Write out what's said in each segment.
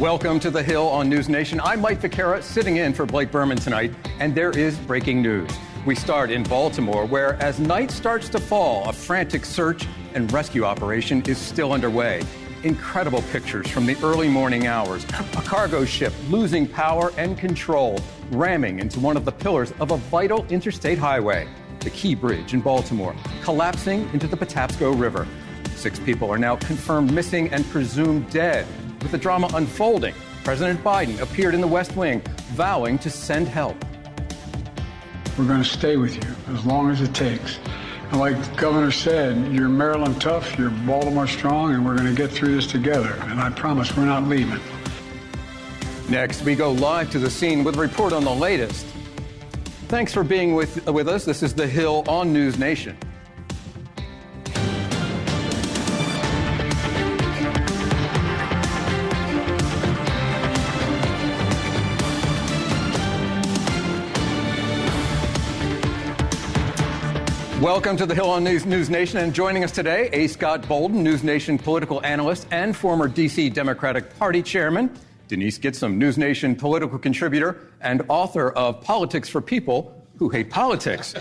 Welcome to The Hill on NewsNation. I'm Mike Vaquera, sitting in for Blake Berman tonight, and there is breaking news. We start in Baltimore, where as night starts to fall, a frantic search and rescue operation is still underway. Incredible pictures from the early morning hours. A cargo ship losing power and control, ramming into one of the pillars of a vital interstate highway, the Key Bridge in Baltimore, collapsing into the Patapsco River. 6 people are now confirmed missing and presumed dead. With the drama unfolding, President Biden appeared in the West Wing, vowing to send help. We're going to stay with you as long as it takes. And like the governor said, you're Maryland tough, you're Baltimore strong, and we're going to get through this together. And I promise we're not leaving. Next, we go live to the scene with a report on the latest. Thanks for being with us. This is The Hill on NewsNation. Welcome to The Hill on NewsNation, and joining us today, A. Scott Bolden, NewsNation political analyst and former D.C. Democratic Party chairman, Denise Gitsham, NewsNation political contributor and author of Politics for People Who Hate Politics,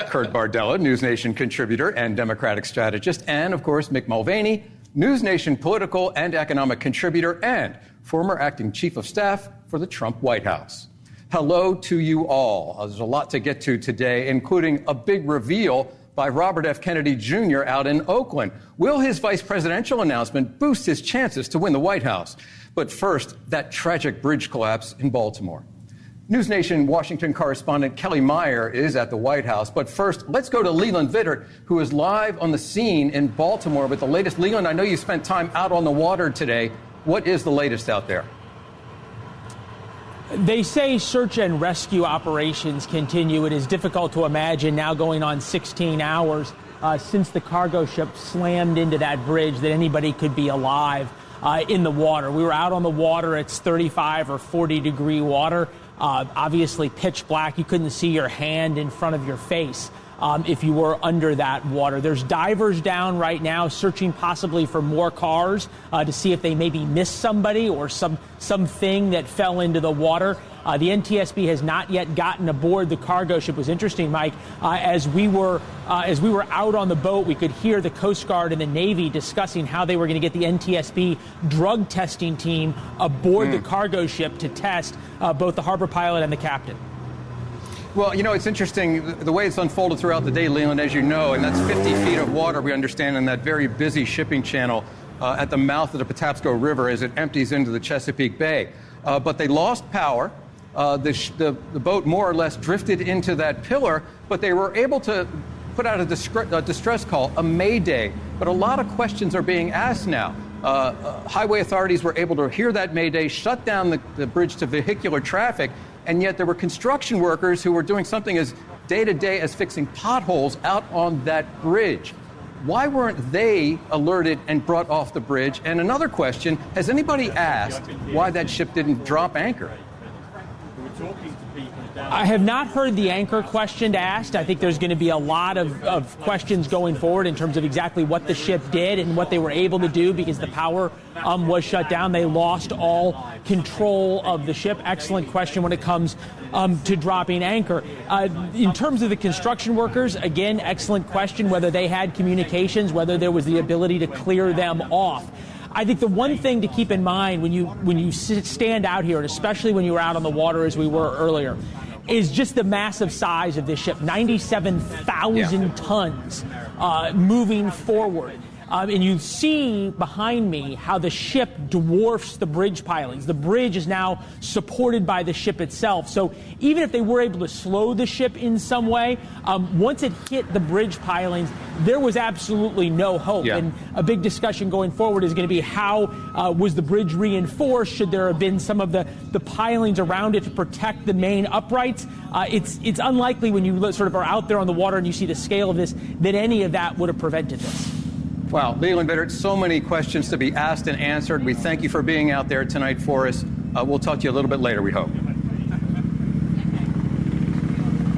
Kurt Bardella, NewsNation contributor and Democratic strategist, and, of course, Mick Mulvaney, NewsNation political and economic contributor and former acting chief of staff for the Trump White House. Hello to you all. There's a lot to get to today, including a big reveal by Robert F. Kennedy Jr. out in Oakland. Will his vice presidential announcement boost his chances to win the White House? But first, that tragic bridge collapse in Baltimore. NewsNation Washington correspondent Kelly Meyer is at the White House. But first, let's go to Leland Vittert, who is live on the scene in Baltimore with the latest. Leland, I know you spent time out on the water today. What is the latest out there? They say search and rescue operations continue. It is difficult to imagine now going on 16 hours since the cargo ship slammed into that bridge that anybody could be alive in the water. We were out on the water. It's 35 or 40 degree water, obviously pitch black. You couldn't see your hand in front of your face if you were under that water. There's divers down right now searching possibly for more cars to see if they maybe missed somebody or something that fell into the water. The NTSB has not yet gotten aboard the cargo ship. It was interesting, Mike, as we were out on the boat, we could hear the Coast Guard and the Navy discussing how they were going to get the NTSB drug testing team aboard the cargo ship to test both the harbor pilot and the captain. Well, you know, it's interesting, the way it's unfolded throughout the day, Leland, as you know, and that's 50 feet of water, we understand, in that very busy shipping channel at the mouth of the Patapsco River as it empties into the Chesapeake Bay. But they lost power. The boat more or less drifted into that pillar, but they were able to put out a distress call, a mayday. But a lot of questions are being asked now. Highway authorities were able to hear that mayday, shut down the bridge to vehicular traffic, and yet there were construction workers who were doing something as day-to-day as fixing potholes out on that bridge. Why weren't they alerted and brought off the bridge? And another question, has anybody asked why that ship didn't drop anchor? I have not heard the anchor question asked. I think there's going to be a lot of questions going forward in terms of exactly what the ship did and what they were able to do because the power was shut down. They lost all control of the ship. Excellent question when it comes to dropping anchor. In terms of the construction workers, again, excellent question whether they had communications, whether there was the ability to clear them off. I think the one thing to keep in mind when you stand out here, and especially when you were out on the water as we were earlier, is just the massive size of this ship, 97,000 tons moving forward. And you see behind me how the ship dwarfs the bridge pilings. The bridge is now supported by the ship itself. So even if they were able to slow the ship in some way, once it hit the bridge pilings, there was absolutely no hope. Yeah. And a big discussion going forward is going to be how was the bridge reinforced? Should there have been some of the pilings around it to protect the main uprights? It's unlikely when you sort of are out there on the water and you see the scale of this that any of that would have prevented this. Wow, Leland Vittert, so many questions to be asked and answered. We thank you for being out there tonight for us. We'll talk to you a little bit later, we hope.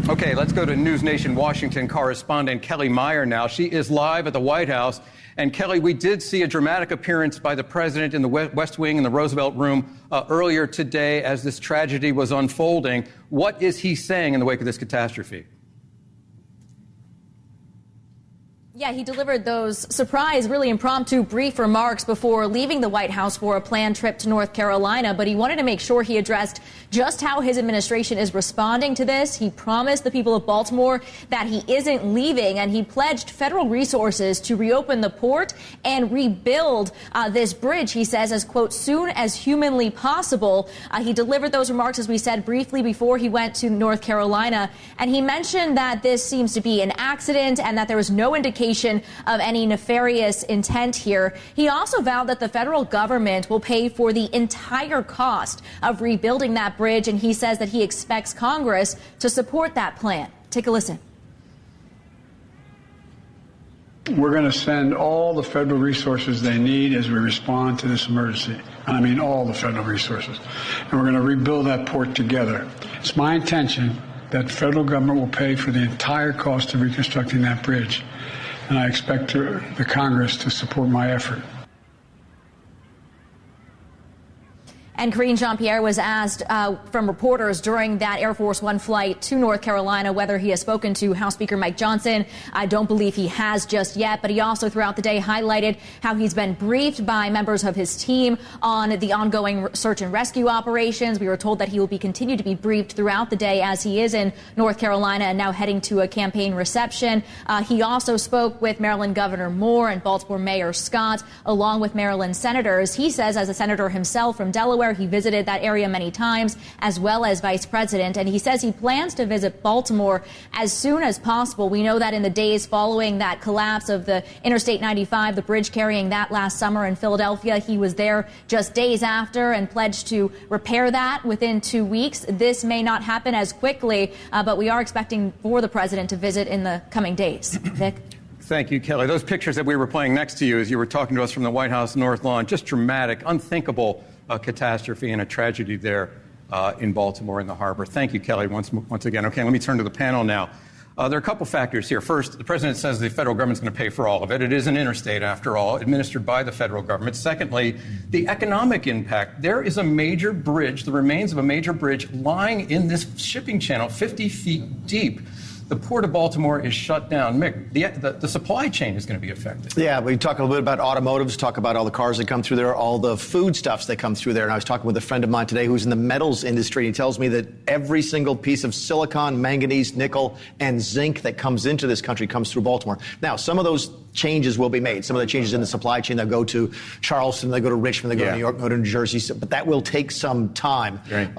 Okay, let's go to NewsNation Washington correspondent Kelly Meyer now. She is live at the White House. And Kelly, we did see a dramatic appearance by the president in the West Wing in the Roosevelt Room earlier today as this tragedy was unfolding. What is he saying in the wake of this catastrophe? Yeah, he delivered those surprise, really impromptu, brief remarks before leaving the White House for a planned trip to North Carolina. But he wanted to make sure he addressed just how his administration is responding to this. He promised the people of Baltimore that he isn't leaving, and he pledged federal resources to reopen the port and rebuild this bridge, he says, as, quote, soon as humanly possible. He delivered those remarks, as we said, briefly before he went to North Carolina. And he mentioned that this seems to be an accident and that there was no indication of any nefarious intent here. He also vowed that the federal government will pay for the entire cost of rebuilding that bridge, and he says that he expects Congress to support that plan. Take a listen. We're going to send all the federal resources they need as we respond to this emergency. And I mean all the federal resources. And we're going to rebuild that port together. It's my intention that the federal government will pay for the entire cost of reconstructing that bridge. And I expect the Congress to support my effort. And Karine Jean-Pierre was asked from reporters during that Air Force One flight to North Carolina whether he has spoken to House Speaker Mike Johnson. I don't believe he has just yet, but he also throughout the day highlighted how he's been briefed by members of his team on the ongoing search and rescue operations. We were told that he will be continued to be briefed throughout the day as he is in North Carolina and now heading to a campaign reception. He also spoke with Maryland Governor Moore and Baltimore Mayor Scott, along with Maryland senators. He says, as a senator himself from Delaware, he visited that area many times, as well as Vice President, and he says he plans to visit Baltimore as soon as possible. We know that in the days following that collapse of the Interstate 95, the bridge carrying that last summer in Philadelphia, he was there just days after and pledged to repair that within 2 weeks. This may not happen as quickly, but we are expecting for the president to visit in the coming days. Vic? Thank you, Kelly. Those pictures that we were playing next to you as you were talking to us from the White House North Lawn, just dramatic, unthinkable catastrophe and a tragedy there in Baltimore in the harbor. Thank you, Kelly, once again. Okay, let me turn to the panel now. There are a couple factors here. First, the president says the federal government's going to pay for all of it. It is an interstate, after all, administered by the federal government. Secondly, the economic impact. There is a major bridge, the remains of a major bridge, lying in this shipping channel 50 feet deep. The Port of Baltimore is shut down. Mick, the supply chain is going to be affected. Yeah, we talk a little bit about automotives, talk about all the cars that come through there, all the foodstuffs that come through there. And I was talking with a friend of mine today who's in the metals industry. He tells me that every single piece of silicon, manganese, nickel, and zinc that comes into this country comes through Baltimore. Now, some of those changes will be made. Some of the changes in the supply chain, they'll go to Charleston, they go to Richmond, they go to New York, go to New Jersey. But that will take some time. Right.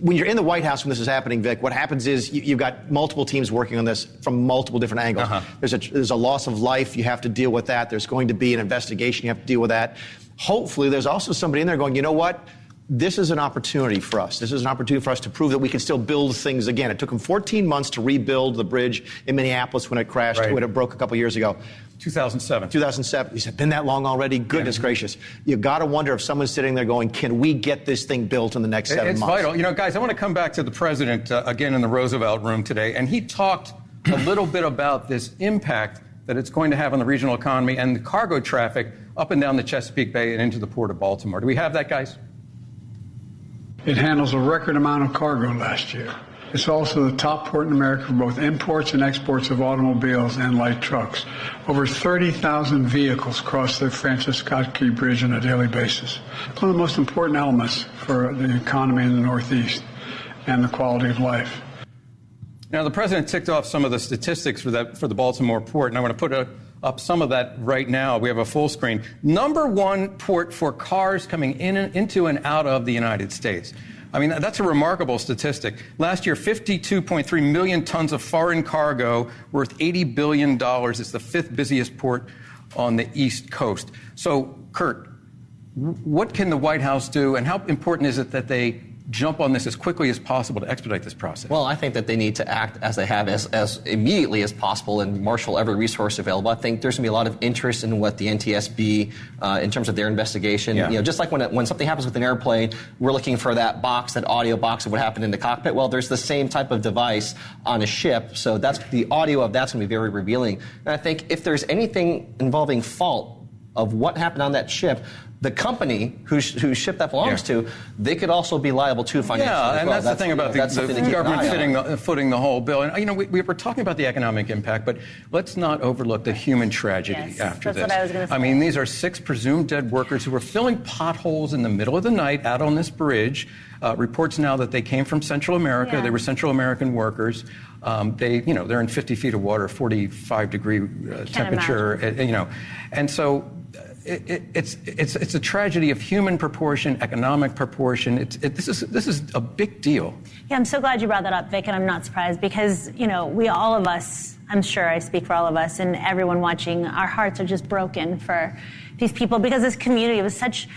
When you're in the White House when this is happening, Vic, what happens is you've got multiple teams working on this from multiple different angles. There's a loss of life. You have to deal with that. There's going to be an investigation. You have to deal with that. Hopefully, there's also somebody in there going, you know what? This is an opportunity for us. This is an opportunity for us to prove that we can still build things again. It took them 14 months to rebuild the bridge in Minneapolis when it crashed, when it broke a couple years ago. 2007. 2007. You said, been that long already? Goodness gracious. You got to wonder if someone's sitting there going, can we get this thing built in the next 7 months? It's vital. You know, guys, I want to come back to the president again in the Roosevelt Room today. And he talked a little bit about this impact that it's going to have on the regional economy and the cargo traffic up and down the Chesapeake Bay and into the Port of Baltimore. Do we have that, guys? It handles a record amount of cargo last year. It's also the top port in America for both imports and exports of automobiles and light trucks. Over 30,000 vehicles cross the Francis Scott Key Bridge on a daily basis. It's one of the most important elements for the economy in the Northeast and the quality of life. Now, the president ticked off some of the statistics for the Baltimore port, and I want to put up some of that right now. We have a full screen. Number one port for cars coming into and out of the United States. I mean, that's a remarkable statistic. Last year, 52.3 million tons of foreign cargo worth $80 billion. It's the fifth busiest port on the East Coast. So, Kurt, what can the White House do, and how important is it that they jump on this as quickly as possible to expedite this process? Well, I think that they need to act as they have as immediately as possible and marshal every resource available. I think there's going to be a lot of interest in what the NTSB, in terms of their investigation. Yeah. You know, just like when something happens with an airplane, we're looking for that box, that audio box of what happened in the cockpit. Well, there's the same type of device on a ship, so that's the audio of that's going to be very revealing. And I think if there's anything involving fault of what happened on that ship, the company whose ship that belongs to, they could also be liable to financially. Yeah, and that's the thing about the government footing the whole bill. And, you know, we were talking about the economic impact, but let's not overlook the human tragedy after this. That's what I was going to say. I mean, these are 6 presumed dead workers who were filling potholes in the middle of the night out on this bridge. Reports now that they came from Central America. Yeah. They were Central American workers. They're in 50 feet of water, 45-degree temperature. And so it's a tragedy of human proportion, economic proportion. This is a big deal. Yeah, I'm so glad you brought that up, Vic, and I'm not surprised because, all of us, I'm sure I speak for all of us and everyone watching, our hearts are just broken for these people because this community was such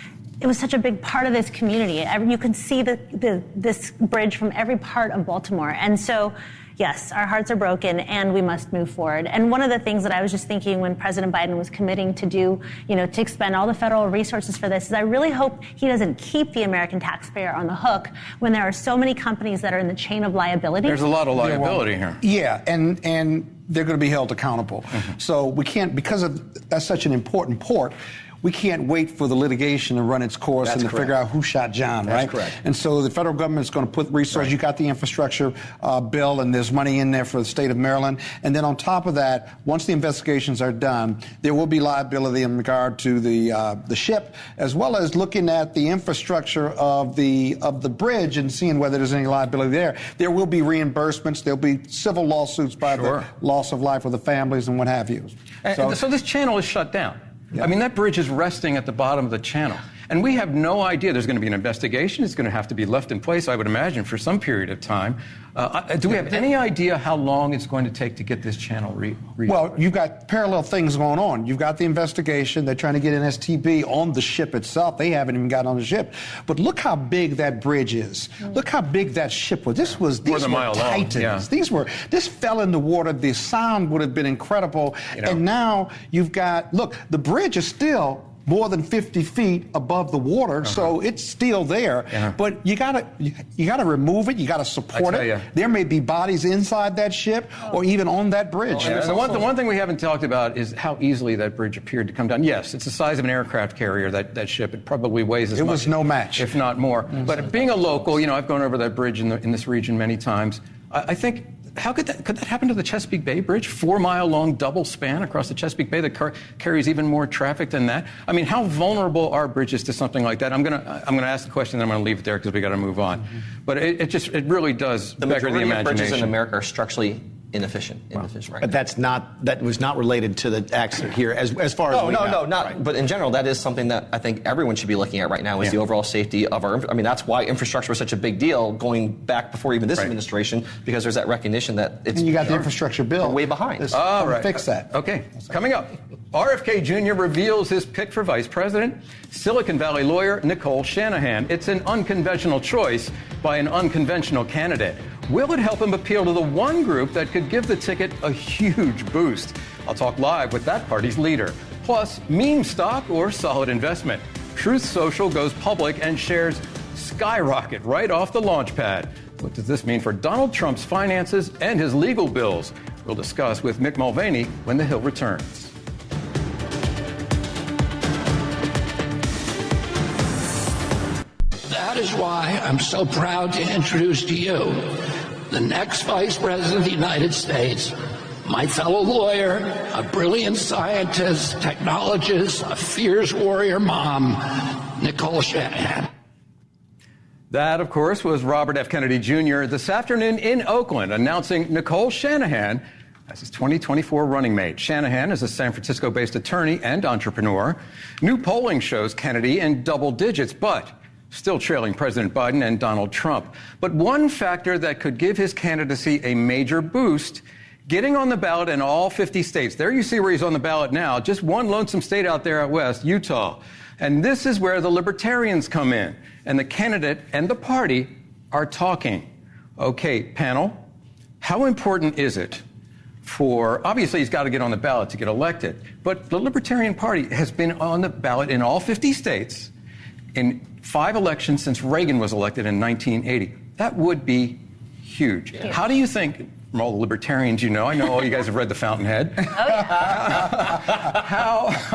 a big part of this community. You can see this bridge from every part of Baltimore. And so, yes, our hearts are broken and we must move forward. And one of the things that I was just thinking when President Biden was committing to do, to expend all the federal resources for this is I really hope he doesn't keep the American taxpayer on the hook when there are so many companies that are in the chain of liability. There's a lot of liability here. Yeah, and they're going to be held accountable. Mm-hmm. So we can't, because that's such an important port, we can't wait for the litigation to run its course to figure out who shot John, right? That's correct. And so the federal government is going to put resources. Right. You got the infrastructure bill, and there's money in there for the state of Maryland. And then on top of that, once the investigations are done, there will be liability in regard to the ship, as well as looking at the infrastructure of the bridge and seeing whether there's any liability there. There will be reimbursements. There'll be civil lawsuits by the loss of life of the families and what have you. So this channel is shut down. Yeah. I mean, that bridge is resting at the bottom of the channel. And we have no idea. There's going to be an investigation. It's going to have to be left in place, I would imagine, for some period of time. Do we have any idea how long it's going to take to get this channel Well, you've got parallel things going on. You've got the investigation. They're trying to get an STB on the ship itself. They haven't even gotten on the ship. But look how big that bridge is. Look how big that ship was. These were titans. Yeah. This fell in the water. The sound would have been incredible. And now you've got, the bridge is still more than 50 feet above the water, so it's still there. But you gotta remove it. You gotta support it. There may be bodies inside that ship or even on that bridge. The one thing we haven't talked about is how easily that bridge appeared to come down. Yes, it's the size of an aircraft carrier. That ship. It probably weighs as much. It was no match, if not more. But being a local, I've gone over that bridge in this region many times. I think. How could that happen to the Chesapeake Bay Bridge? 4-mile-long double span across the Chesapeake Bay that carries even more traffic than that. I mean, how vulnerable are bridges to something like that? I'm gonna ask the question, then I'm gonna leave it there because we got to move on. Mm-hmm. But it really does beggar the imagination. The majority of bridges in America are structurally inefficient right but now. that was not related to the accident here as far as not. Right. But in general, that is something that I think everyone should be looking at right now is the overall safety of our. I mean, that's why infrastructure was such a big deal going back before even this administration, because there's that recognition that it's. And you got the infrastructure bill way behind. Fix that. Okay, coming up, RFK Jr. reveals his pick for vice president. Silicon Valley lawyer Nicole Shanahan. It's an unconventional choice by an unconventional candidate. Will it help him appeal to the one group that could give the ticket a huge boost? I'll talk live with that party's leader. Plus, meme stock or solid investment. Truth Social goes public and shares skyrocket right off the launch pad. What does this mean for Donald Trump's finances and his legal bills? We'll discuss with Mick Mulvaney when The Hill returns. That is why I'm so proud to introduce to you the next Vice President of the United States, my fellow lawyer, a brilliant scientist, technologist, a fierce warrior mom, Nicole Shanahan. That, of course, was Robert F. Kennedy Jr. this afternoon in Oakland announcing Nicole Shanahan as his 2024 running mate. Shanahan is a San Francisco-based attorney and entrepreneur. New polling shows Kennedy in double digits, but still trailing President Biden and Donald Trump. But one factor that could give his candidacy a major boost, getting on the ballot in all 50 states. There you see where he's on the ballot now. Just one lonesome state out there out west, Utah. And this is where the Libertarians come in. And the candidate and the party are talking. Okay, panel, how important is it obviously he's got to get on the ballot to get elected, but the Libertarian Party has been on the ballot in all 50 states in 5 elections since Reagan was elected in 1980. That would be huge. Yeah. How do you think, from all the libertarians you know, I know all you guys have read The Fountainhead. Oh, yeah.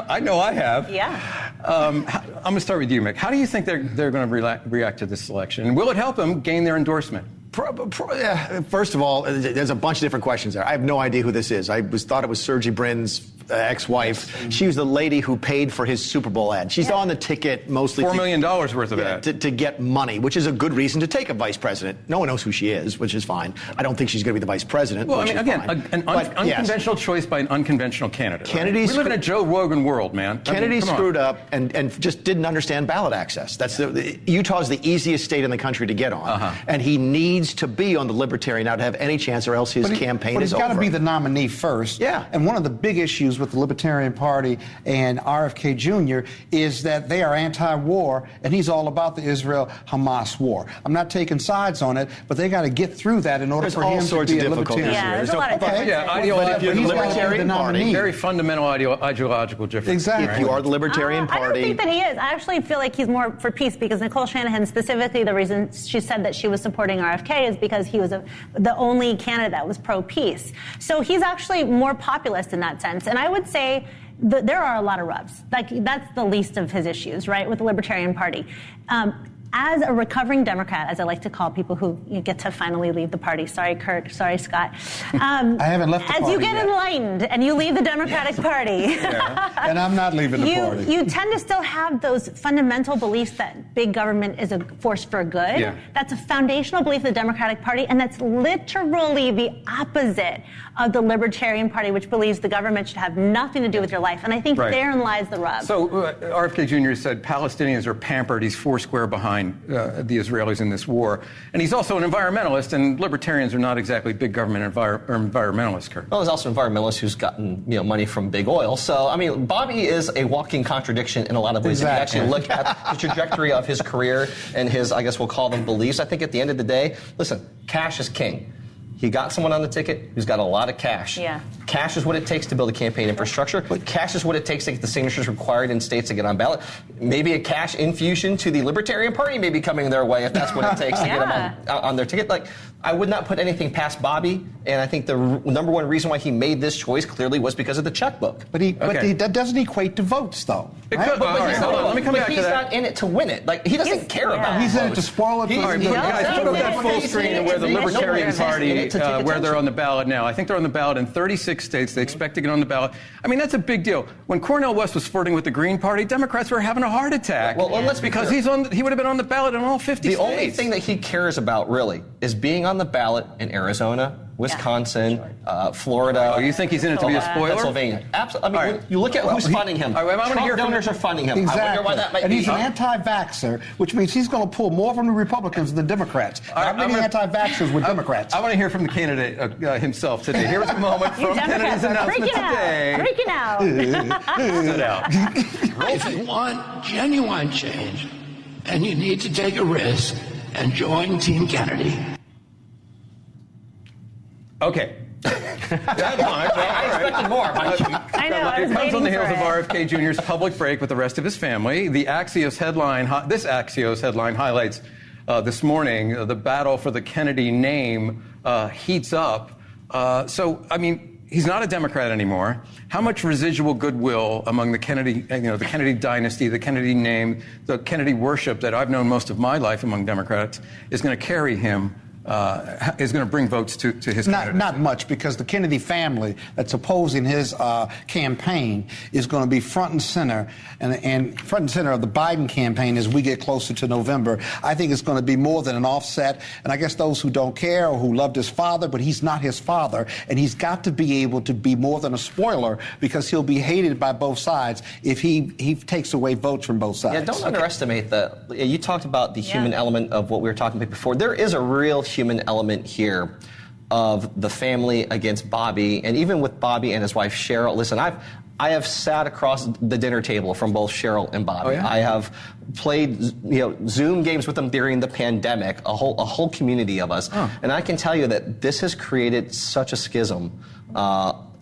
I know I have. Yeah. I'm going to start with you, Mick. How do you think they're going to react to this election? And will it help them gain their endorsement? First of all, there's a bunch of different questions there. I have no idea who this is. I thought it was Sergey Brin's ex-wife. She was the lady who paid for his Super Bowl ad. She's on the ticket mostly $4 million worth of ad. To get money, which is a good reason to take a vice president. No one knows who she is, which is fine. I don't think she's going to be the vice president. Well, I mean, again, an unconventional choice by an unconventional candidate. Kennedy, we live in a Joe Rogan world, man. Kennedy screwed up and just didn't understand ballot access. That's Utah's the easiest state in the country to get on, and he needs to be on the Libertarian now to have any chance, or else his campaign is over. But he's got to be the nominee first. Yeah. And one of the big issues with the Libertarian Party and RFK Jr. is that they are anti-war, and he's all about the Israel-Hamas war. I'm not taking sides on it, but they got to get through that in order for him to be a Libertarian. Yeah, there's a lot of difficulties. Yeah, ideological, the Libertarian Party. Very fundamental ideological difference. Exactly. If you are the Libertarian Party. I don't think that he is. I actually feel like he's more for peace, because Nicole Shanahan, specifically, the reason she said that she was supporting RFK is because he was the only candidate that was pro-peace. So he's actually more populist in that sense. And I would say there are a lot of rubs. Like, that's the least of his issues, right, with the Libertarian Party. As a recovering Democrat, as I like to call people who get to finally leave the party. Sorry, Kurt. Sorry, Scott. I haven't left the party As you get yet. Enlightened and you leave the Democratic Party. And I'm not leaving the party. You tend to still have those fundamental beliefs that big government is a force for good. Yeah. That's a foundational belief of the Democratic Party, and that's literally the opposite of the Libertarian Party, which believes the government should have nothing to do with your life. And I think therein lies the rub. So RFK Jr. said Palestinians are pampered. He's foursquare behind the Israelis in this war. And he's also an environmentalist, and libertarians are not exactly big government environmentalists, Kurt. Well, there's also an environmentalist who's gotten money from big oil. So, I mean, Bobby is a walking contradiction in a lot of ways. Exactly. If you actually look at the trajectory of his career and his, I guess we'll call them beliefs, I think at the end of the day, listen, cash is king. He got someone on the ticket who's got a lot of cash. Yeah. Cash is what it takes to build a campaign infrastructure. But cash is what it takes to get the signatures required in states to get on ballot. Maybe a cash infusion to the Libertarian Party may be coming their way if that's what it takes to get them on their ticket. Like, I would not put anything past Bobby, and I think the number one reason why he made this choice clearly was because of the checkbook. But that doesn't equate to votes, though. Right? Let me come back to that. He's not in it to win it. Like, he doesn't care about He's in it to spoil it. Guys, put up that full screen where the Libertarian Party, where they're on the ballot now. I think they're on the ballot in 36 states. They expect to get on the ballot. I mean, that's a big deal. When Cornel West was flirting with the Green Party, Democrats were having a heart attack. Well, let's be clear. He would have been on the ballot in all 50 states. The only thing that he cares about, really, is being on the ballot in Arizona, Wisconsin, Florida. Oh, you think he's in it to be a spoiler? Pennsylvania. Absolutely. I mean, you look at who's funding him. Trump donors are funding him. Exactly. I wonder why that might and be. he's an anti-vaxxer, which means he's going to pull more from the Republicans than the Democrats. Not many anti-vaxxers with Democrats. I want to hear from the candidate himself today. Here's a moment from Kennedy's announcement today. Freaking out. Sit out. If you want genuine change, then you need to take a risk and join Team Kennedy. Okay. I expected more. I know. It comes on the heels of RFK Jr.'s public break with the rest of his family. This Axios headline highlights this morning the battle for the Kennedy name heats up. So, I mean, he's not a Democrat anymore. How much residual goodwill among the Kennedy, the Kennedy dynasty, the Kennedy name, the Kennedy worship that I've known most of my life among Democrats is going to carry him? Is going to bring votes to his candidacy? Not much, because the Kennedy family that's opposing his campaign is going to be front and center, and front and center of the Biden campaign as we get closer to November. I think it's going to be more than an offset, and I guess those who don't care or who loved his father, but he's not his father, and he's got to be able to be more than a spoiler, because he'll be hated by both sides if he takes away votes from both sides. Yeah, don't underestimate that. You talked about the human element of what we were talking about before. There is a real human element here of the family against Bobby, and even with Bobby and his wife Cheryl. Listen, I have sat across the dinner table from both Cheryl and Bobby. Oh, yeah? I have played Zoom games with them during the pandemic, a whole community of us. Oh. And I can tell you that this has created such a schism.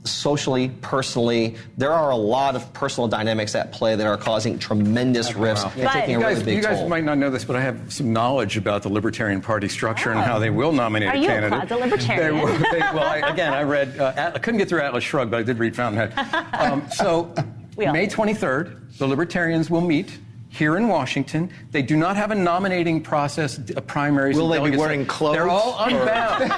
Socially, personally, there are a lot of personal dynamics at play that are causing tremendous rifts and taking a really big toll. You guys might not know this, but I have some knowledge about the Libertarian Party structure and how they will nominate a candidate. Are you a closet Libertarian? I read, I couldn't get through Atlas Shrugged, but I did read Fountainhead. May 23rd, the Libertarians will meet here in Washington. They do not have a nominating process, primaries. Will they be wearing clothes? They're all unbound.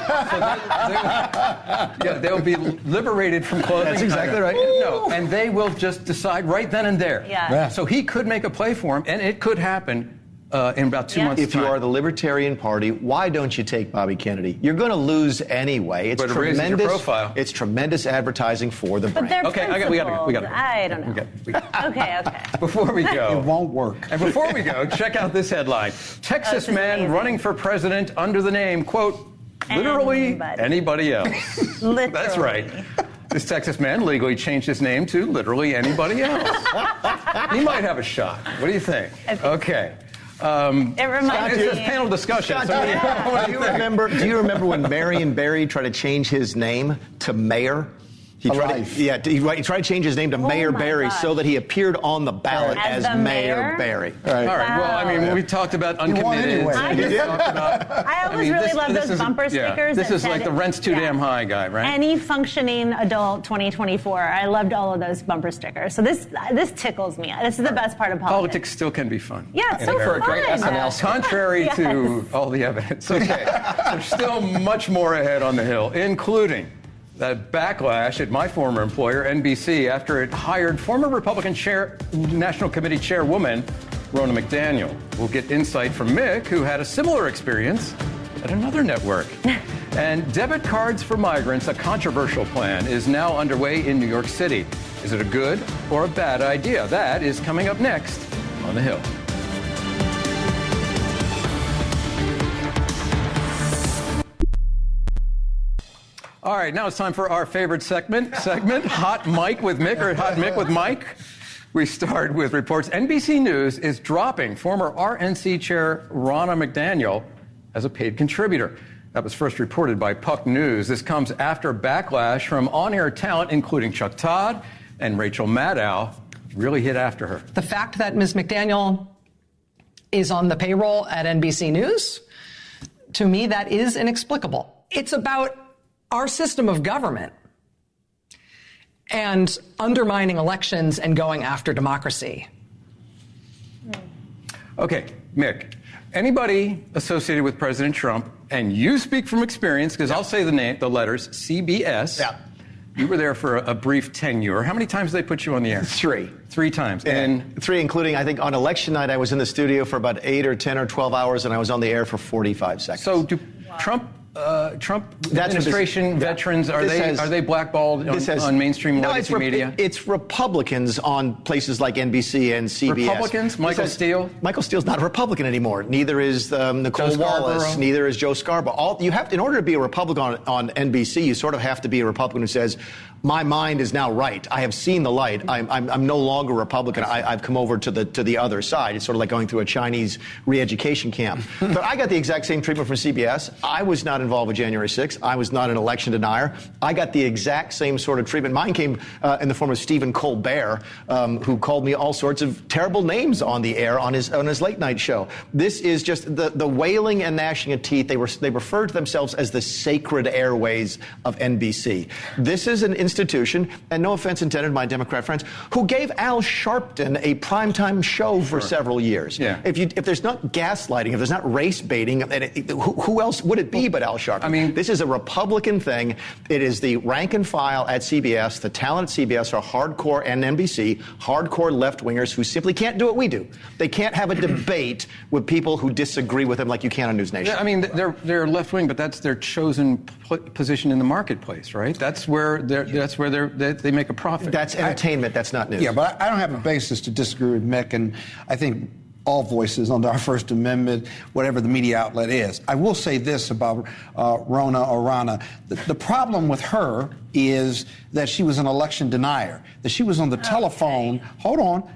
They'll be liberated from clothing. That's exactly right. No, and they will just decide right then and there. Yeah. So he could make a play for him, and it could happen in about 2 months' If you are the Libertarian Party, why don't you take Bobby Kennedy? You're going to lose anyway. It's tremendous. Profile. It's tremendous advertising for the brand. Okay, we got it. I don't know. Okay. Before we go, it won't work. And before we go, check out this headline: Texas man running for president under the name, quote, literally anybody else. Literally. That's right. This Texas man legally changed his name to literally anybody else. He might have a shot. What do you think? Okay. It reminds me. It's a panel discussion. Scott, do you remember when Marion Barry tried to change his name to Mayor? He tried to change his name to Mayor Barry so that he appeared on the ballot as Mayor Barry. Right. All right. Well, I mean, we talked about uncommitted. I always really love those bumper stickers. This is like the rent's too damn high guy, right? Any functioning adult 2024. I loved all of those bumper stickers. So this tickles me. This is the best part of politics. Politics still can be fun. Yeah, it's so fun. Contrary to all the evidence. Okay. There's still much more ahead on the Hill, including that backlash at my former employer, NBC, after it hired former Republican National Committee Chairwoman Ronna McDaniel. We'll get insight from Mick, who had a similar experience at another network. And debit cards for migrants, a controversial plan, is now underway in New York City. Is it a good or a bad idea? That is coming up next on The Hill. All right, now it's time for our favorite segment, Hot Mic with Mick, or Hot Mick with Mike. We start with reports. NBC News is dropping former RNC chair Ronna McDaniel as a paid contributor. That was first reported by Puck News. This comes after backlash from on-air talent, including Chuck Todd and Rachel Maddow, really hit after her. The fact that Ms. McDaniel is on the payroll at NBC News, to me, that is inexplicable. It's about our system of government and undermining elections and going after democracy. Okay, Mick, anybody associated with President Trump, and you speak from experience, because I'll say the letters, CBS. Yeah. You were there for a brief tenure. How many times did they put you on the air? 3. 3 times. And 3, including, I think, on election night, I was in the studio for about 8 or 10 or 12 hours, and I was on the air for 45 seconds. So do Trump administration veterans, are they blackballed on mainstream legacy media? It's Republicans on places like NBC and CBS. Republicans? Michael Steele? Michael Steele's not a Republican anymore. Neither is Nicole Wallace. Neither is Joe Scarborough. In order to be a Republican on NBC, you sort of have to be a Republican who says, my mind is now right. I have seen the light. I'm no longer Republican. I've come over to the other side. It's sort of like going through a Chinese re-education camp. But I got the exact same treatment from CBS. I was not involved with January 6th. I was not an election denier. I got the exact same sort of treatment. Mine came in the form of Stephen Colbert, who called me all sorts of terrible names on the air on his late night show. This is just the wailing and gnashing of teeth. They referred to themselves as the sacred airways of NBC. This is an institution, and no offense intended to my Democrat friends, who gave Al Sharpton a primetime show for several years. Yeah. If there's not gaslighting, if there's not race baiting, who else would it be but Al Sharpton? I mean, this is a Republican thing. It is the rank and file at CBS. The talent at CBS are hardcore, and NBC, hardcore left-wingers who simply can't do what we do. They can't have a debate with people who disagree with them like you can on NewsNation. Yeah, I mean, they're left-wing, but that's their chosen position in the marketplace, right? That's where they make a profit. That's entertainment. That's not news. Yeah, but I don't have a basis to disagree with Mick, and I think all voices under our First Amendment, whatever the media outlet is. I will say this about Ronna. The problem with her is that she was an election denier, that she was on the telephone,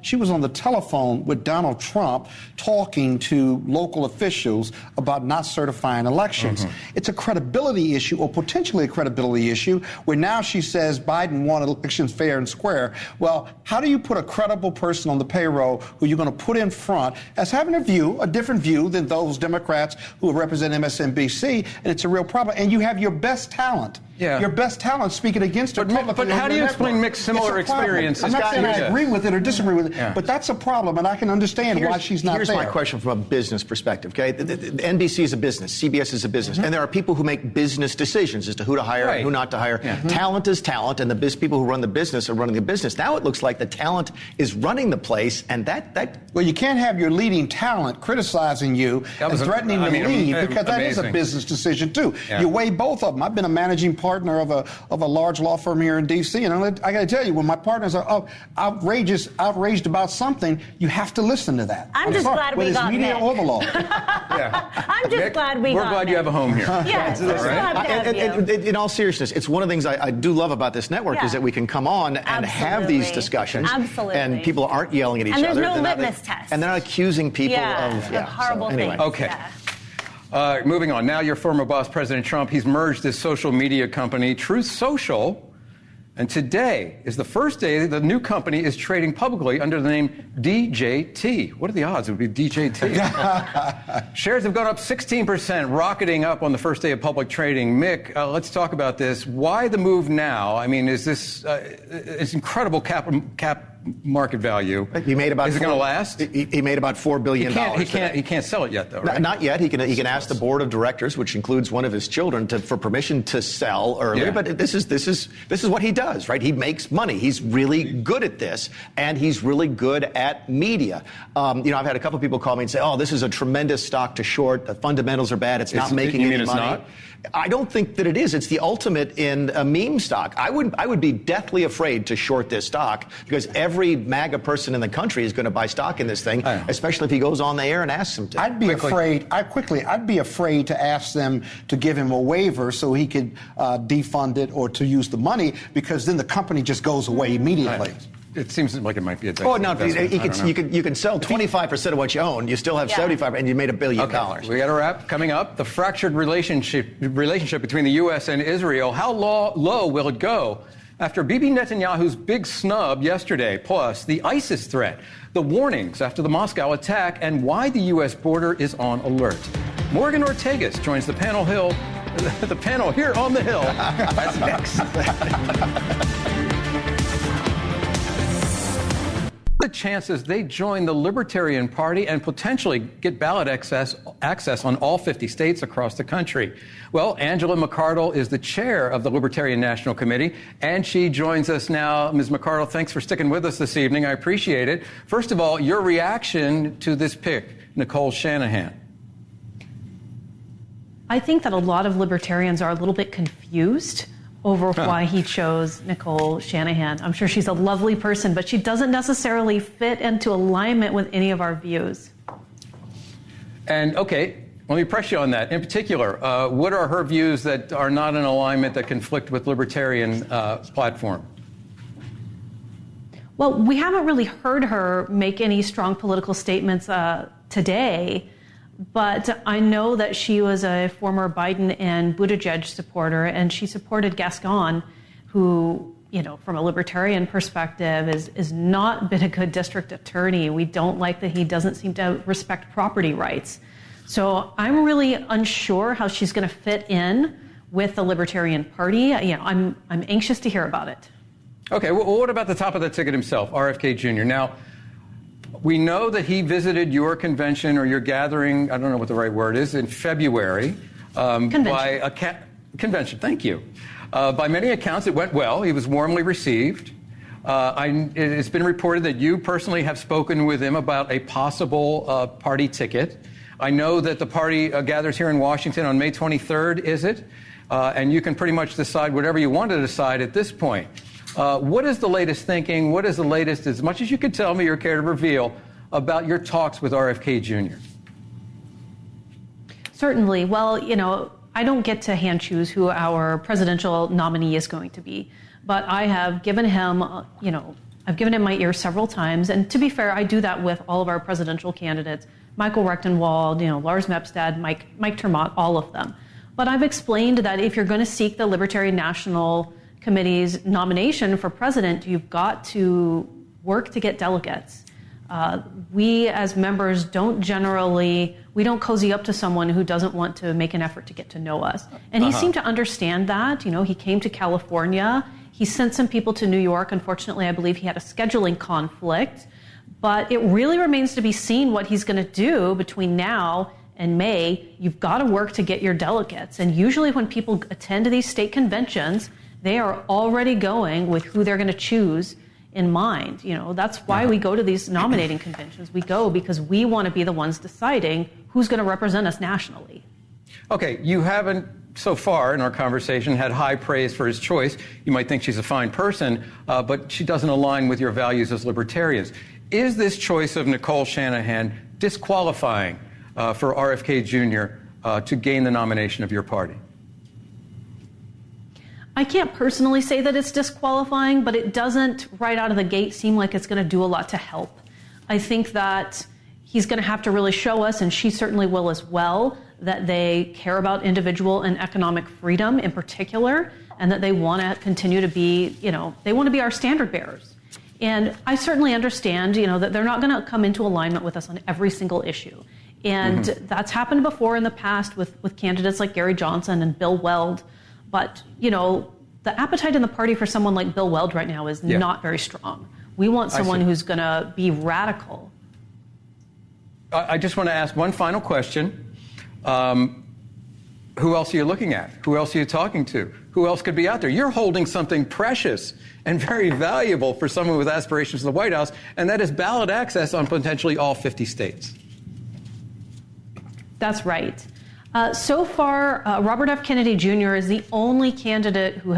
she was on the telephone with Donald Trump talking to local officials about not certifying elections. It's a credibility issue, or potentially a credibility issue, where now she says Biden won elections fair and square. Well, how do you put a credible person on the payroll who you're going to put in front as having a different view than those Democrats who represent MSNBC, and it's a real problem. And you have your best talent. Yeah. Your best talent speaking against her. But how do you explain mixed similar experiences? I'm not saying I agree with it or disagree with it, but that's a problem, and I can understand why she's not there. Here's my question from a business perspective, okay? The NBC is a business, CBS is a business, and there are people who make business decisions as to who to hire and who not to hire. Talent is talent, and the people who run the business are running the business. Now it looks like the talent is running the place, and that... Well, you can't have your leading talent criticizing you and threatening to leave, because that is a business decision, too. You weigh both of them. I've been a managing partner of a large law firm here in D.C., and I got to tell you, when my partners are outraged about something, you have to listen to that. I'm just glad we got media Mick. or the law. I'm just glad we got We're glad you have a home here. Yes, we're glad to have you. In all seriousness, it's one of the things I do love about this network is that we can come on and have these discussions. Absolutely. And people aren't yelling at each other. And there's no litmus test. And they're not accusing people of horrible things. Okay. Moving on. Now, your former boss, President Trump, he's merged his social media company, Truth Social. And today is the first day that the new company is trading publicly under the name DJT. What are the odds it would be DJT? Shares have gone up 16%, rocketing up on the first day of public trading. Mick, let's talk about this. Why the move now? I mean, is this it's incredible cap market value? He made about. Is it going to last? He made about $4 billion. He can't sell it yet, though. Right? Not yet. He can ask the board of directors, which includes one of his children, for permission to sell earlier. But this is what he does, right? He makes money. He's really good at this, and he's really good at media. I've had a couple of people call me and say, "Oh, this is a tremendous stock to short. The fundamentals are bad. It's not making any money." Not? I don't think that it is. It's the ultimate in a meme stock. I would be deathly afraid to short this stock, because every MAGA person in the country is going to buy stock in this thing, especially if he goes on the air and asks them to. I'd be afraid to ask them to give him a waiver so he could defund it or to use the money, because then the company just goes away immediately. It seems like it might be a you can sell 25% of what you own. You still have 75%, and you made $1 billion. We got a wrap. Coming up, the fractured relationship between the U.S. and Israel. How low will it go after Bibi Netanyahu's big snub yesterday? Plus, the ISIS threat, the warnings after the Moscow attack, and why the U.S. border is on alert. Morgan Ortegas joins the panel here on the Hill. That's next. The chances they join the Libertarian Party and potentially get ballot access on all 50 states across the country. Well, Angela McArdle is the chair of the Libertarian National Committee, and she joins us now. Ms. McArdle, thanks for sticking with us this evening. I appreciate it. First of all, your reaction to this pick, Nicole Shanahan. I think that a lot of libertarians are a little bit confused over why he chose Nicole Shanahan. I'm sure she's a lovely person, but she doesn't necessarily fit into alignment with any of our views. And, okay, let me press you on that. In particular, what are her views that are not in alignment, that conflict with Libertarian platform? Well, we haven't really heard her make any strong political statements today. But I know that she was a former Biden and Buttigieg supporter, and she supported Gascon, who, from a libertarian perspective, is not been a good district attorney. We don't like that he doesn't seem to respect property rights. So I'm really unsure how she's going to fit in with the Libertarian Party. I'm anxious to hear about it. Okay, well, what about the top of the ticket himself, RFK Jr.? Now, we know that he visited your convention or your gathering, I don't know what the right word is, in February. Convention, thank you. By many accounts, it went well. He was warmly received. It's been reported that you personally have spoken with him about a possible party ticket. I know that the party gathers here in Washington on May 23rd, is it? And you can pretty much decide whatever you want to decide at this point. What is the latest thinking? What is the latest, as much as you can tell me or care to reveal, about your talks with RFK Jr.? Certainly. Well, I don't get to hand choose who our presidential nominee is going to be, but I have given him, I've given him my ear several times. And to be fair, I do that with all of our presidential candidates, Michael Rectenwald, Lars Mepstad, Mike Termott, all of them. But I've explained that if you're going to seek the Libertarian National Committee's nomination for president, you've got to work to get delegates. We as members don't cozy up to someone who doesn't want to make an effort to get to know us. And he seemed to understand that. He came to California. He sent some people to New York. Unfortunately, I believe he had a scheduling conflict. But it really remains to be seen what he's going to do between now and May. You've got to work to get your delegates. And usually when people attend these state conventions, they are already going with who they're going to choose in mind. That's why we go to these nominating conventions. We go because we want to be the ones deciding who's going to represent us nationally. Okay, you haven't so far in our conversation had high praise for his choice. You might think she's a fine person, but she doesn't align with your values as libertarians. Is this choice of Nicole Shanahan disqualifying for RFK Jr. To gain the nomination of your party? I can't personally say that it's disqualifying, but it doesn't right out of the gate seem like it's going to do a lot to help. I think that he's going to have to really show us, and she certainly will as well, that they care about individual and economic freedom in particular, and that they want to continue to be, they want to be our standard bearers. And I certainly understand, that they're not going to come into alignment with us on every single issue. And that's happened before in the past with candidates like Gary Johnson and Bill Weld. But, the appetite in the party for someone like Bill Weld right now is not very strong. We want someone who's going to be radical. I just want to ask one final question. Who else are you looking at? Who else are you talking to? Who else could be out there? You're holding something precious and very valuable for someone with aspirations to the White House, and that is ballot access on potentially all 50 states. That's right. So far, Robert F. Kennedy Jr. is the only candidate who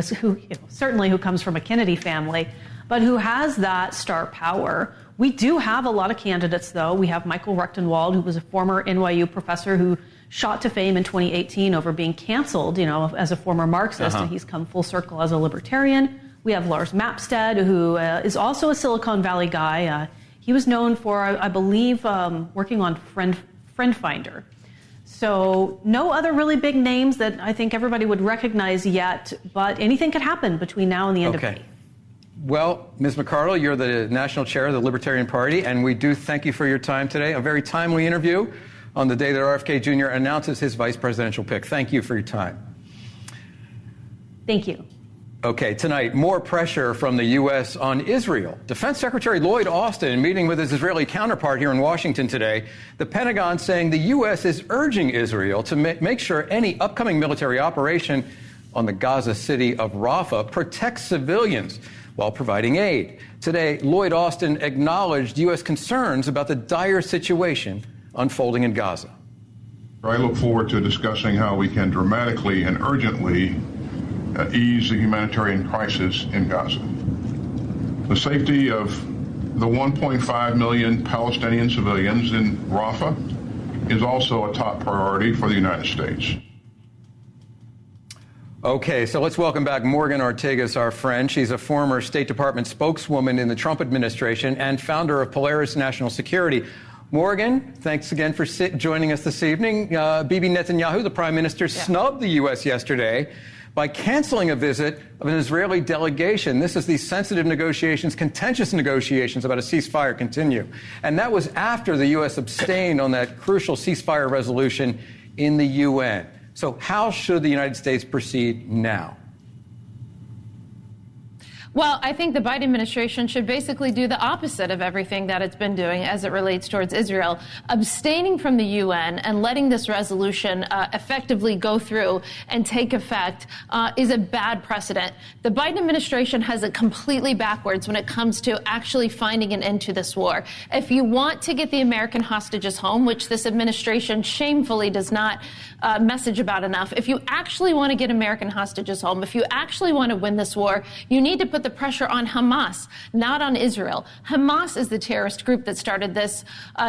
comes from a Kennedy family, but who has that star power. We do have a lot of candidates, though. We have Michael Rectenwald, who was a former NYU professor who shot to fame in 2018 over being canceled, as a former Marxist, and he's come full circle as a libertarian. We have Lars Mapstad, who is also a Silicon Valley guy. He was known for, I believe, working on Friend Finder. So no other really big names that I think everybody would recognize yet, but anything could happen between now and the end of May. Well, Ms. McCardle, you're the national chair of the Libertarian Party, and we do thank you for your time today. A very timely interview on the day that RFK Jr. announces his vice presidential pick. Thank you for your time. Thank you. Okay, tonight, more pressure from the U.S. on Israel. Defense Secretary Lloyd Austin meeting with his Israeli counterpart here in Washington today. The Pentagon saying the U.S. is urging Israel to make sure any upcoming military operation on the Gaza city of Rafah protects civilians while providing aid. Today, Lloyd Austin acknowledged U.S. concerns about the dire situation unfolding in Gaza. I look forward to discussing how we can dramatically and urgently ease the humanitarian crisis in Gaza. The safety of the 1.5 million Palestinian civilians in Rafah is also a top priority for the United States. Okay, so let's welcome back Morgan Ortagus, our friend. She's a former State Department spokeswoman in the Trump administration and founder of Polaris National Security. Morgan, thanks again for joining us this evening. Bibi Netanyahu, the prime minister, snubbed the U.S. yesterday by canceling a visit of an Israeli delegation. This is these sensitive negotiations, contentious negotiations about a ceasefire continue. And that was after the U.S. abstained on that crucial ceasefire resolution in the UN. So how should the United States proceed now? Well, I think the Biden administration should basically do the opposite of everything that it's been doing as it relates towards Israel. Abstaining from the UN and letting this resolution effectively go through and take effect is a bad precedent. The Biden administration has it completely backwards when it comes to actually finding an end to this war. If you want to get the American hostages home, which this administration shamefully does not message about enough, if you actually want to get American hostages home, if you actually want to win this war, you need to put the pressure on Hamas, not on Israel. Hamas is the terrorist group that started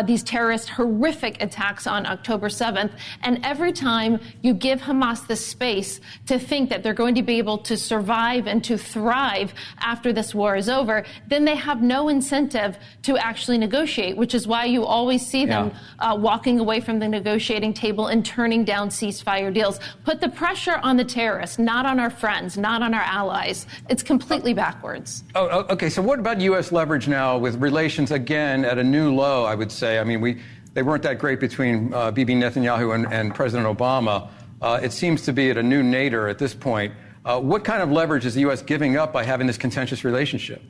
these terrorist horrific attacks on October 7th. And every time you give Hamas the space to think that they're going to be able to survive and to thrive after this war is over, then they have no incentive to actually negotiate, which is why you always see them walking away from the negotiating table and turning down ceasefire deals. Put the pressure on the terrorists, not on our friends, not on our allies. It's completely backwards. Okay, so what about U.S. leverage now with relations again at a new low, I would say? I mean, they weren't that great between Bibi Netanyahu and President Obama. It seems to be at a new nadir at this point. What kind of leverage is the U.S. giving up by having this contentious relationship?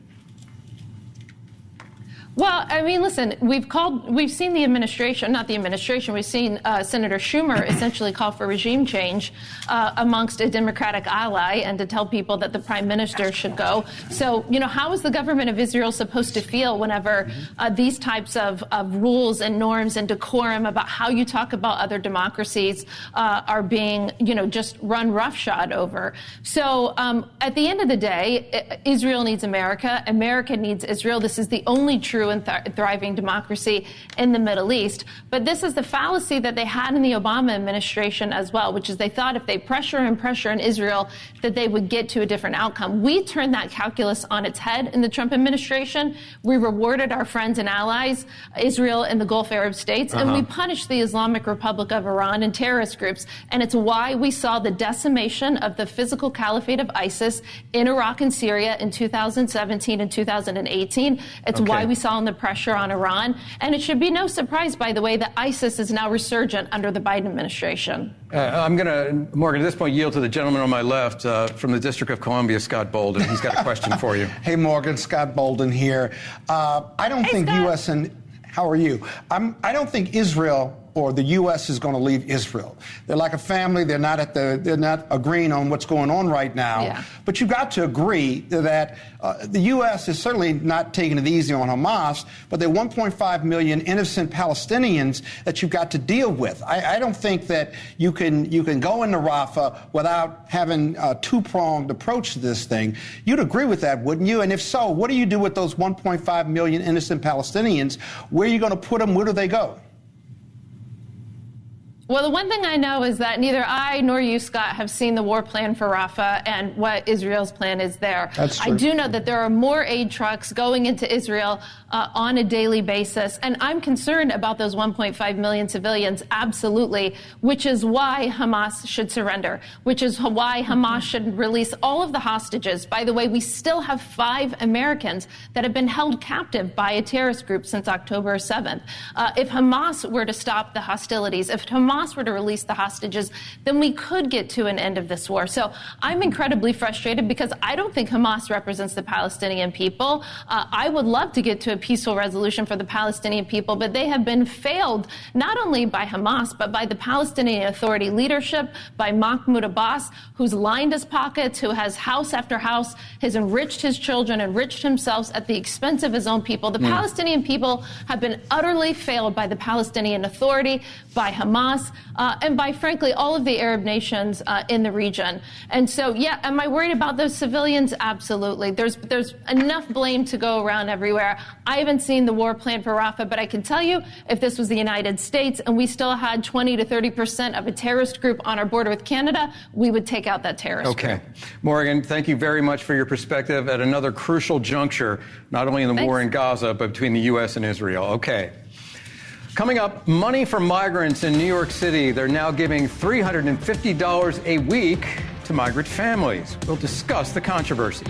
Well, I mean, listen, we've seen the administration, not the administration, we've seen Senator Schumer essentially call for regime change amongst a Democratic ally and to tell people that the prime minister should go. So, how is the government of Israel supposed to feel whenever these types of rules and norms and decorum about how you talk about other democracies are being, just run roughshod over? So at the end of the day, Israel needs America. America needs Israel. This is the only true and thriving democracy in the Middle East. But this is the fallacy that they had in the Obama administration as well, which is they thought if they pressure in Israel, that they would get to a different outcome. We turned that calculus on its head in the Trump administration. We rewarded our friends and allies, Israel and the Gulf Arab states, and we punished the Islamic Republic of Iran and terrorist groups. And it's why we saw the decimation of the physical caliphate of ISIS in Iraq and Syria in 2017 and 2018. It's why we saw the pressure on Iran. And it should be no surprise, by the way, that ISIS is now resurgent under the Biden administration. I'm going to, Morgan, at this point, yield to the gentleman on my left from the District of Columbia, Scott Bolden. He's got a question for you. Hey, Morgan, Scott Bolden here. I don't think Scott. U.S. and how are you? I don't think Israel or the U.S. is going to leave Israel. They're like a family. They're not agreeing on what's going on right now. Yeah. But you've got to agree that the U.S. is certainly not taking it easy on Hamas, but there are 1.5 million innocent Palestinians that you've got to deal with. I don't think that you can go into Rafah without having a two-pronged approach to this thing. You'd agree with that, wouldn't you? And if so, what do you do with those 1.5 million innocent Palestinians? Where are you going to put them? Where do they go? Well, the one thing I know is that neither I nor you, Scott, have seen the war plan for Rafah and what Israel's plan is there. That's true. I do know that there are more aid trucks going into Israel on a daily basis. And I'm concerned about those 1.5 million civilians, absolutely, which is why Hamas should surrender, which is why Hamas should release all of the hostages. By the way, we still have 5 Americans that have been held captive by a terrorist group since October 7th. If Hamas were to stop the hostilities, if Hamas were to release the hostages, then we could get to an end of this war. So I'm incredibly frustrated because I don't think Hamas represents the Palestinian people. I would love to get to a peaceful resolution for the Palestinian people, but they have been failed not only by Hamas, but by the Palestinian Authority leadership, by Mahmoud Abbas, who's lined his pockets, who has house after house, has enriched his children, enriched himself at the expense of his own people. The Palestinian people have been utterly failed by the Palestinian Authority, by Hamas, and by, frankly, all of the Arab nations in the region. And so, yeah, am I worried about those civilians? Absolutely. There's enough blame to go around everywhere. I haven't seen the war plan for Rafah, but I can tell you, if this was the United States and we still had 20 to 30% of a terrorist group on our border with Canada, we would take out that terrorist group. Morgan, thank you very much for your perspective at another crucial juncture, not only in the war in Gaza, but between the U.S. and Israel. Okay. Coming up, money for migrants in New York City. They're now giving $350 a week to migrant families. We'll discuss the controversy.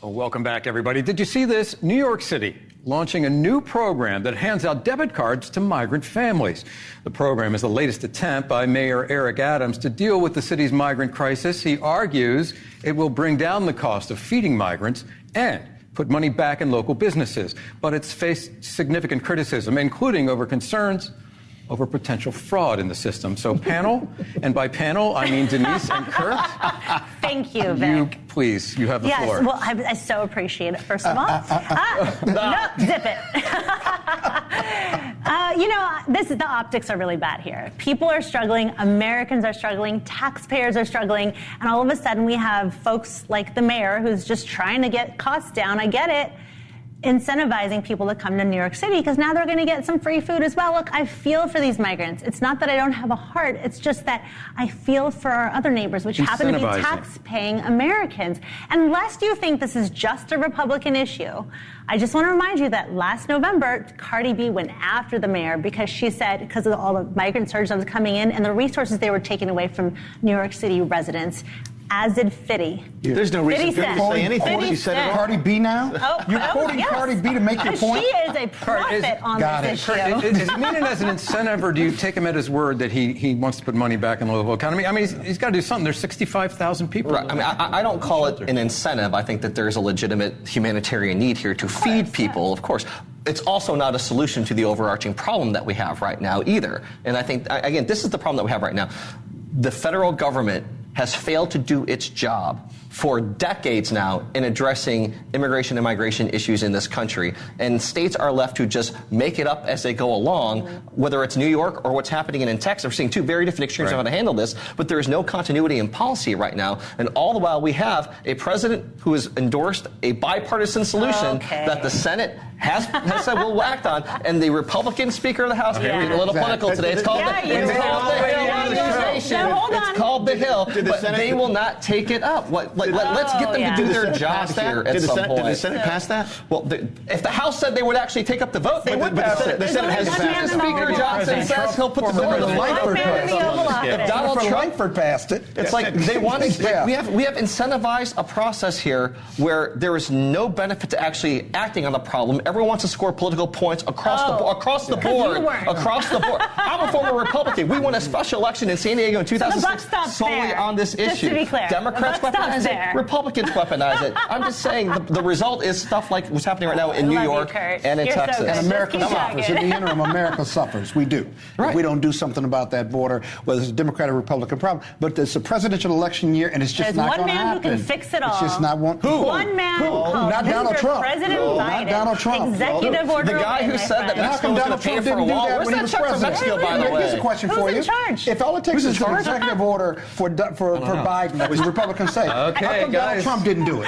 Well, welcome back, everybody. Did you see this? New York City launching a new program that hands out debit cards to migrant families. The program is the latest attempt by Mayor Eric Adams to deal with the city's migrant crisis. He argues it will bring down the cost of feeding migrants and put money back in local businesses. But it's faced significant criticism, including over concerns over potential fraud in the system. So panel, and by panel, I mean Denise and Kurt. Thank you, Vic. You have the floor. Yes, well, I so appreciate it, first of all. No, zip it. the optics are really bad here. People are struggling, Americans are struggling, taxpayers are struggling, and all of a sudden we have folks like the mayor who's just trying to get costs down. I get it. Incentivizing people to come to New York City because now they're going to get some free food as well. Look, I feel for these migrants. It's not that I don't have a heart. It's just that I feel for our other neighbors, which happen to be tax-paying Americans. Unless you think this is just a Republican issue, I just want to remind you that last November, Cardi B went after the mayor because she said, because of all the migrant surge that was coming in and the resources they were taking away from New York City residents, as did Fitty. There's no reason to say anything. She said it. Cardi B now? You're quoting Cardi B to make your point? She is a prophet on this issue. Does he mean it as an incentive, or do you take him at his word that he wants to put money back in the local economy? I mean, he's got to do something. There's 65,000 people. Right. I mean, I don't call it an incentive. I think that there's a legitimate humanitarian need here to feed people, of course. It's also not a solution to the overarching problem that we have right now either. And I think, again, this is the problem that we have right now. The federal government has failed to do its job for decades now in addressing immigration and migration issues in this country. And states are left to just make it up as they go along, whether it's New York or what's happening in Texas. We're seeing two very different extremes of how to handle this, but there is no continuity in policy right now. And all the while we have a president who has endorsed a bipartisan solution that the Senate has said we'll act on, and the Republican Speaker of the House, a little political today, it's called the Hill, but they will not take it up. Let's get them to do their job here at some point. Did the Senate pass that? Well, if the House said they would actually take up the vote, they would pass it. The Senate has passed it. Speaker Johnson says he'll put the bill in the If Donald Trump passed it, it's like they want to. We have incentivized a process here where there is no benefit to actually acting on the problem. Everyone wants to score political points across the board. I'm a former Republican. We won a special election in San Diego in 2006 solely on this issue. Just to be clear, Democrats weaponize it. Republicans weaponize it. I'm just saying the result is stuff like what's happening right now in New York and in Texas. And America suffers. In the interim, America suffers. We do. Right. If we don't do something about that border, whether it's a Democrat or Republican problem. But it's a presidential election year, and it's just not going to happen. There's one man who can fix it all. It's just not one. Who? One man. Who? Not Donald Trump. President Biden. Not Donald Trump. Executive order. The guy who said that Mexico was going to pay for a wall. Where's that check from Mexico, by the way? Here's a question for you. If all it takes is an executive order for Biden, that was Republicans say, how come Donald Trump didn't do it?